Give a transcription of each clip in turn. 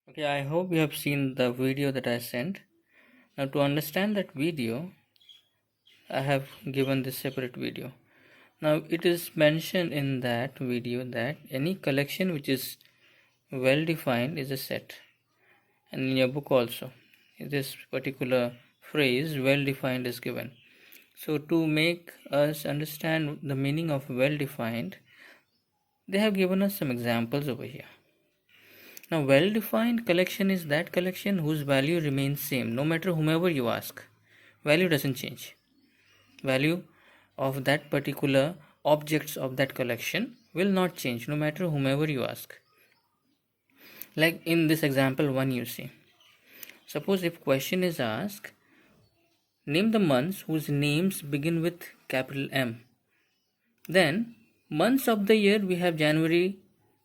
Okay, I hope you have seen the video that I sent. Now, to understand that video, I have given this separate video. Now, it is mentioned in that video that any collection which is well defined is a set, and in your book also, this particular phrase well defined is given. So, to make us understand the meaning of well defined, they have given us some examples over here. Now, well-defined collection is that collection whose value remains same no matter whomever you ask. Value doesn't change. Value of that particular objects of that collection will not change no matter whomever you ask. Like in this example 1 you see. Suppose if question is asked, name the months whose names begin with capital M. Then months of the year we have January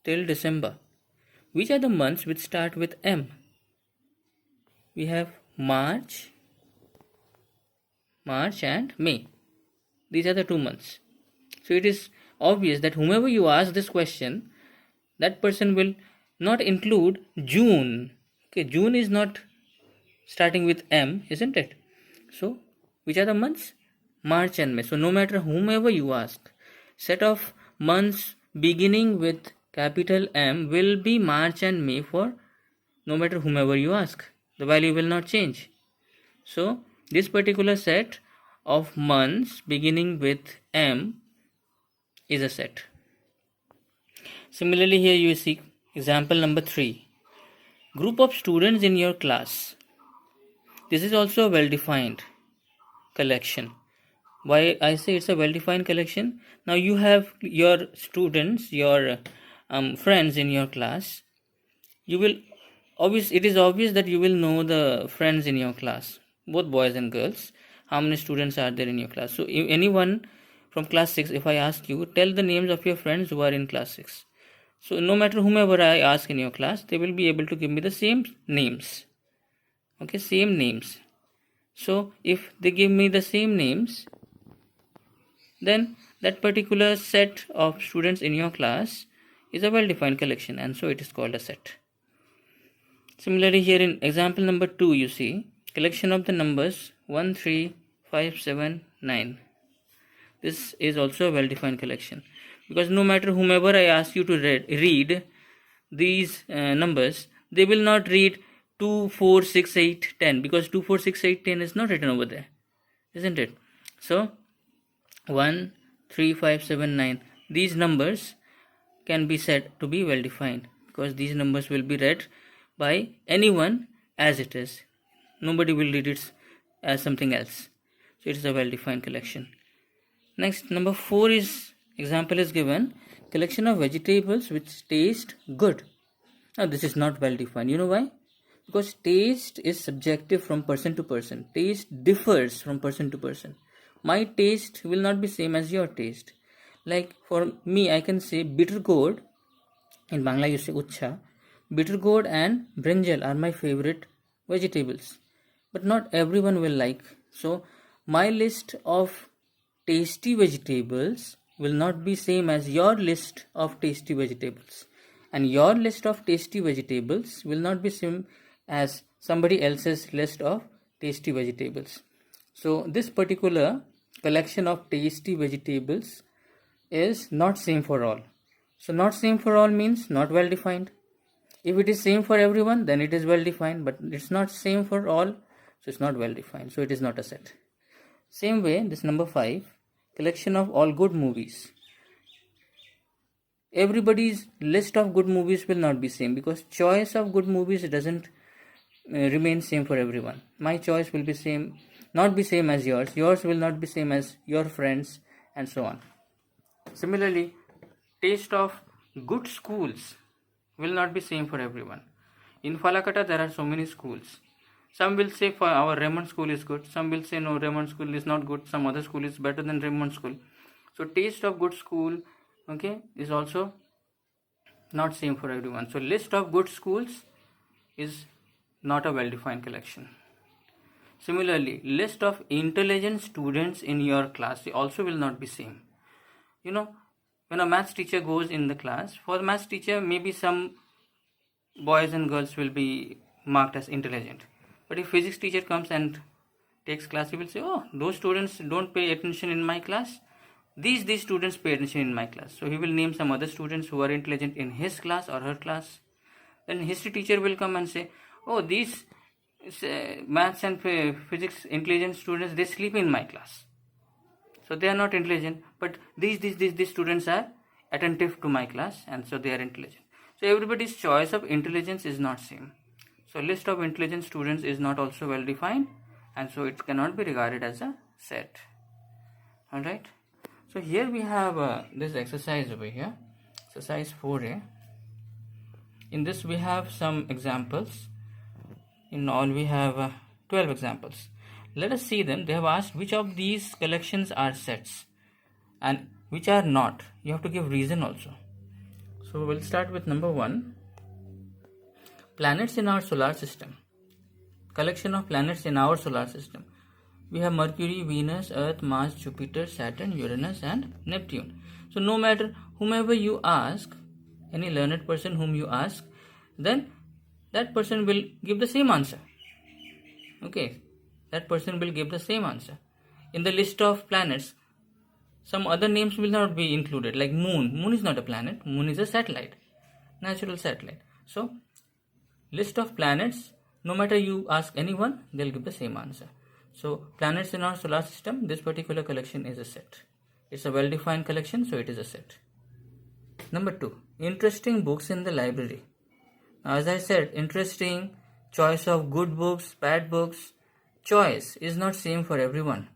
till December. Which are the months which start with M? We have March and May. These are the 2 months. So it is obvious that whomever you ask this question, that person will not include June. Okay, June is not starting with M, isn't it? So which are the months? March and May. So no matter whomever you ask, set of months beginning with capital M will be March and May for no matter whomever you ask. The value will not change. So this particular set of months beginning with M is a set. Similarly, here you see example number 3. Group of students in your class. This is also a well-defined collection. Why I say it's a well-defined collection? Now you have your students, your friends in your class. It is obvious that you will know the friends in your class, both boys and girls. How many students are there in your class? So if anyone from class 6, if I ask you, tell the names of your friends who are in class 6. So no matter whomever I ask in your class, they will be able to give me the same names. Okay, same names. So if they give me the same names, then that particular set of students in your class is a well-defined collection, and so it is called a set. Similarly, here in example number 2, you see collection of the numbers 1, 3, 5, 7, 9. This is also a well-defined collection, because no matter whomever I ask you to read these numbers, they will not read 2, 4, 6, 8, 10, because 2, 4, 6, 8, 10 is not written over there, isn't it? So 1, 3, 5, 7, 9, these numbers can be said to be well defined, because these numbers will be read by anyone as it is. Nobody will read it as something else. So it is a well defined collection. Next, number 4 is example is given, collection of vegetables which taste good. Now this is not well defined. You know why? Because taste is subjective from person to person. Taste differs from person to person. My taste will not be same as your taste. Like for me, I can say bitter gourd. In Bangla you say ucha. Bitter gourd and brinjal are my favorite vegetables. But not everyone will like. So my list of tasty vegetables will not be same as your list of tasty vegetables. And your list of tasty vegetables will not be same as somebody else's list of tasty vegetables. So this particular collection of tasty vegetables is not same for all. So not same for all means not well defined. If it is same for everyone, then it is well defined, but it's not same for all, so it's not well defined, so it is not a set. Same way, this number 5, collection of all good movies. Everybody's list of good movies will not be same, because choice of good movies doesn't remain same for everyone. My choice will be same, not be same as yours. Yours will not be same as your friends, and so on. Similarly, taste of good schools will not be same for everyone. In Falakata, there are so many schools. Some will say for our Raymond school is good. Some will say no, Raymond school is not good. Some other school is better than Raymond school. So taste of good school, okay, is also not same for everyone. So list of good schools is not a well-defined collection. Similarly, list of intelligent students in your class also will not be same. You know, when a maths teacher goes in the class, for the maths teacher maybe some boys and girls will be marked as intelligent. But if physics teacher comes and takes class, he will say, oh, those students don't pay attention in my class. These students pay attention in my class. So he will name some other students who are intelligent in his class or her class. Then history teacher will come and say, oh, these maths and physics intelligent students, they sleep in my class. So they are not intelligent, but these students are attentive to my class, and so they are intelligent. So everybody's choice of intelligence is not same. So list of intelligent students is not also well defined, and so it cannot be regarded as a set. Alright. So here we have this exercise over here, exercise 4a. In this we have some examples. In all we have 12 examples. Let us see them. They have asked which of these collections are sets and which are not. You have to give reason also. So we'll start with number 1. Planets in our solar system. Collection of planets in our solar system. We have Mercury, Venus, Earth, Mars, Jupiter, Saturn, Uranus and Neptune. So no matter whomever you ask, any learned person whom you ask, then that person will give the same answer. Okay, that person will give the same answer. In the list of planets, some other names will not be included, like moon. Moon is not a planet, moon is a satellite, natural satellite. So list of planets, no matter you ask anyone, they'll give the same answer. So planets in our solar system, this particular collection is a set. It's a well-defined collection, so it is a set. Number 2, interesting books in the library. As I said, interesting, choice of good books, bad books, choice is not same for everyone.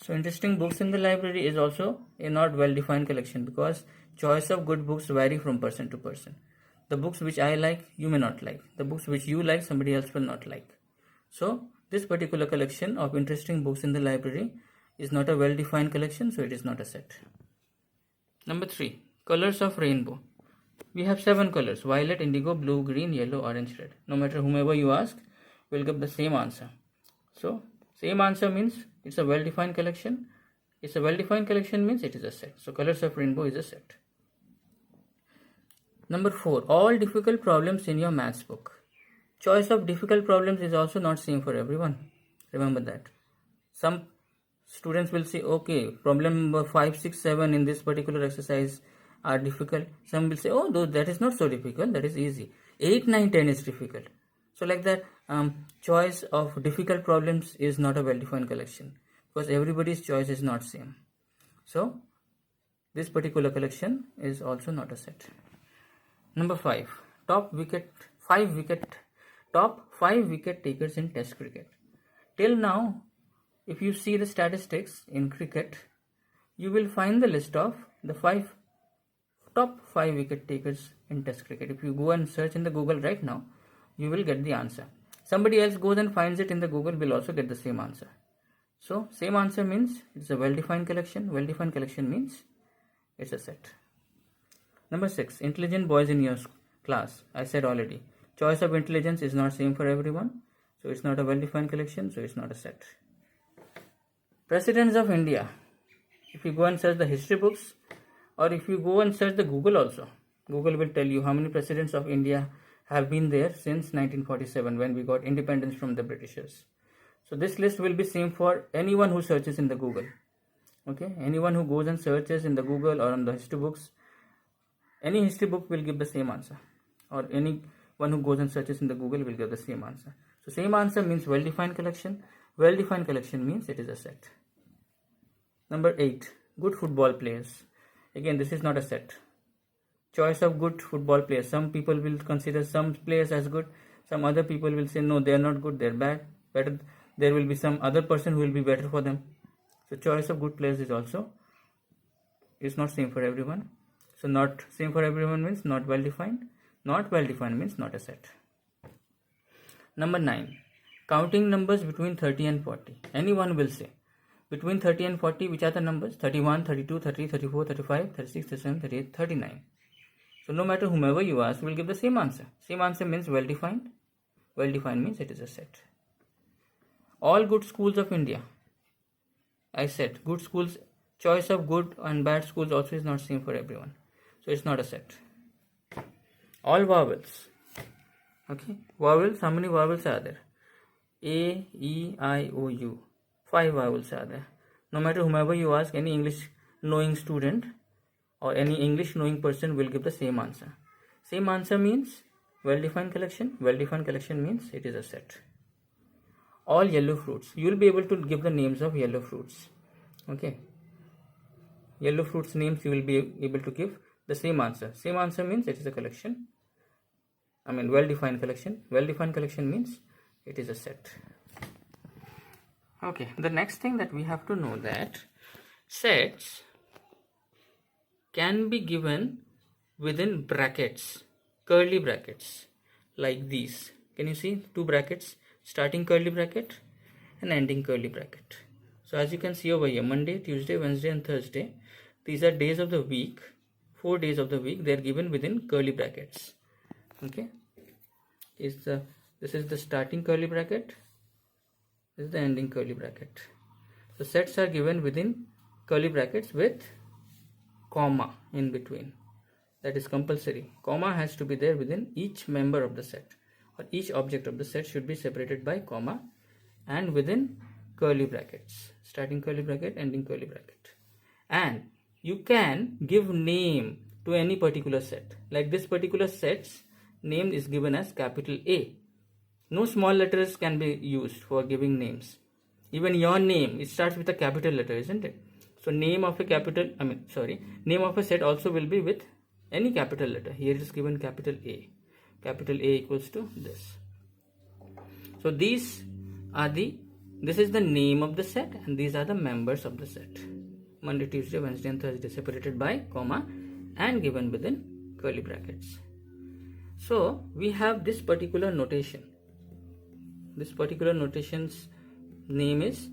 So interesting books in the library is also a not well-defined collection, because choice of good books vary from person to person. The books which I like, you may not like. The books which you like, somebody else will not like. So this particular collection of interesting books in the library is not a well-defined collection, so it is not a set. Number 3, colors of rainbow. We have 7 colors: violet, indigo, blue, green, yellow, orange, red. No matter whomever you ask, will give the same answer. So same answer means it's a well-defined collection. It's a well-defined collection means it is a set. So colors of rainbow is a set. Number 4, all difficult problems in your maths book. Choice of difficult problems is also not same for everyone. Remember that. Some students will say, okay, problem number 5, 6, 7 in this particular exercise are difficult. Some will say, oh, that is not so difficult, that is easy. 8, 9, 10 is difficult. So like that, choice of difficult problems is not a well-defined collection, because everybody's choice is not same. So this particular collection is also not a set. Number 5, top 5 wicket takers in Test cricket. Till now, if you see the statistics in cricket, you will find the list of the top 5 wicket takers in Test cricket. If you go and search in the Google right now, you will get the answer. Somebody else goes and finds it in the Google, will also get the same answer. So same answer means it's a well-defined collection. Well-defined collection means it's a set. Number 6, intelligent boys in your class. I said already, choice of intelligence is not same for everyone, so it's not a well-defined collection, so it's not a set. Presidents of India. If you go and search the history books, or if you go and search the Google also, Google will tell you how many presidents of India have been there since 1947, when we got independence from the Britishers. So this list will be same for anyone who searches in the Google. Okay, anyone who goes and searches in the Google or on the history books, any history book will give the same answer, or anyone who goes and searches in the Google will give the same answer. So same answer means well-defined collection. Well-defined collection means it is a set. Number 8, good football players. Again, this is not a set. Choice of good football players. Some people will consider some players as good. Some other people will say no, they are not good, they are bad. Better, there will be some other person who will be better for them. So choice of good players is also not same for everyone. So not same for everyone means not well defined. Not well defined means not a set. Number 9, counting numbers between 30 and 40. Anyone will say between 30 and 40, which are the numbers? 31, 32, 30, 34, 35, 36, 37, 38, 39. So no matter whomever you ask, will give the same answer. Same answer means well defined. Well defined means it is a set. All good schools of India. I said good schools, choice of good and bad schools also is not same for everyone. So it's not a set. All vowels. Okay, vowels, how many vowels are there? A, E, I, O, U. 5 vowels are there. No matter whomever you ask, any English knowing student or any English knowing person will give the same answer. Same answer means well defined collection. Well defined collection means it is a set. All yellow fruits. You will be able to give the names of yellow fruits. Okay. Yellow fruits names you will be able to give the same answer. Same answer means it is a collection. I mean well defined collection. Well defined collection means it is a set. Okay, the next thing that we have to know that sets can be given within brackets, curly brackets like these. Can you see two brackets, starting curly bracket and ending curly bracket? So as you can see over here, Monday, Tuesday, Wednesday and Thursday, these are days of the week, 4 days of the week. They are given within curly brackets. Okay, this is the starting curly bracket, this is the ending curly bracket. So sets are given within curly brackets with comma in between. That is compulsory. Comma has to be there within each member of the set, or each object of the set should be separated by comma and within curly brackets, starting curly bracket, ending curly bracket. And you can give name to any particular set. Like this particular set's name is given as capital A. No small letters can be used for giving names. Even your name, it starts with a capital letter, isn't it? So name of a name of a set also will be with any capital letter. Here it is given capital A. Capital A equals to this. So this is the name of the set and these are the members of the set. Monday, Tuesday, Wednesday and Thursday separated by comma and given within curly brackets. So we have this particular notation. This particular notation's name is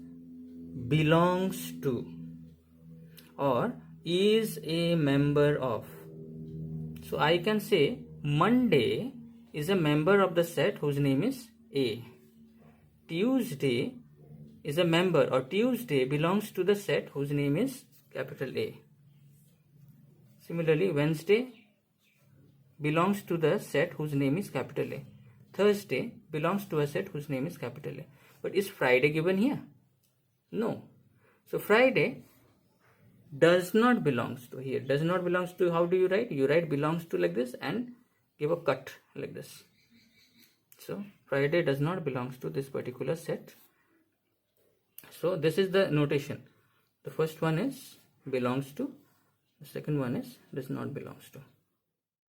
belongs to or is a member of. So I can say Monday is a member of the set whose name is A. Tuesday is a member, or Tuesday belongs to the set whose name is capital A. Similarly, Wednesday belongs to the set whose name is capital A. Thursday belongs to a set whose name is capital A. But is Friday given here? No. So Friday does not belongs to here. Does not belongs to, how do you write? You write belongs to like this and give a cut like this. So Friday does not belongs to this particular set. So this is the notation. The first one is belongs to. The second one is does not belongs to.